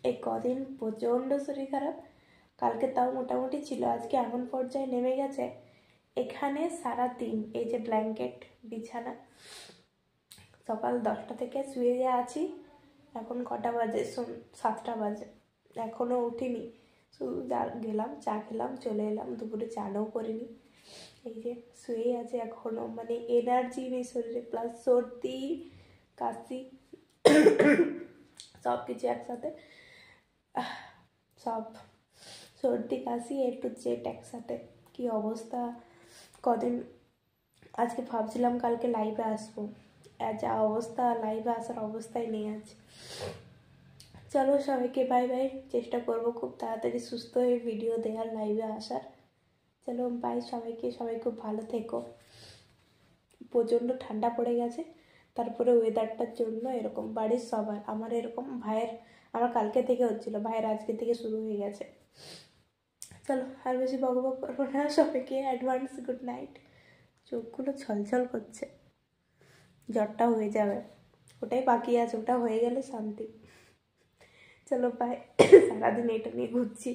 এই কদিন প্রচণ্ড শরীর খারাপ, কালকে তাও মোটামুটি ছিল, আজকে এমন পর্যায়ে নেমে গেছে। এখানে সারাদিন এই যে ব্ল্যাঙ্কেট বিছানা, সকাল 10টা থেকে শুয়ে আছি, এখন কটা বাজে? 7টা বাজে, এখনও উঠিনি। শুধু গেলাম চা খেলাম চলে এলাম, দুপুরে চানও করিনি। এই যে শুয়ে আছে এখনও, মানে এনার্জি নেই শরীরে, প্লাস সর্দি কাশি সব কিছু একসাথে, সব সর্দি কাশি একটু জেট একসাথে, কি অবস্থা কদিন। আজকে ভাবছিলাম কালকে লাইভে আসবো, যা অবস্থা লাইভে আসার অবস্থায় নেই আছে। চলো সবাইকে বাই বাই, চেষ্টা করবো খুব তাড়াতাড়ি সুস্থ হয়ে ভিডিও দেওয়ার, লাইভে আসার। চলো বাই সবাইকে, সবাই খুব ভালো থেকো। প্রচণ্ড ঠান্ডা পড়ে গেছে, তারপরে ওয়েদারটার জন্য এরকম বাড়ির সবার, আমার এরকম, ভাইয়ের আমার কালকে থেকে হচ্ছিলো, ভাইয়ের আজকে থেকে শুরু হয়ে গেছে। চলো আর বেশি বকবক করবো না, সবাইকে অ্যাডভান্স গুড নাইট। চোখগুলো ছলছল করছে, জ্বরটা হয়ে যাবে, ওটাই বাকি আছে, ওটা হয়ে গেলে শান্তি। চলো বাই, সারাদিন এটা নিয়ে ঘুরছি।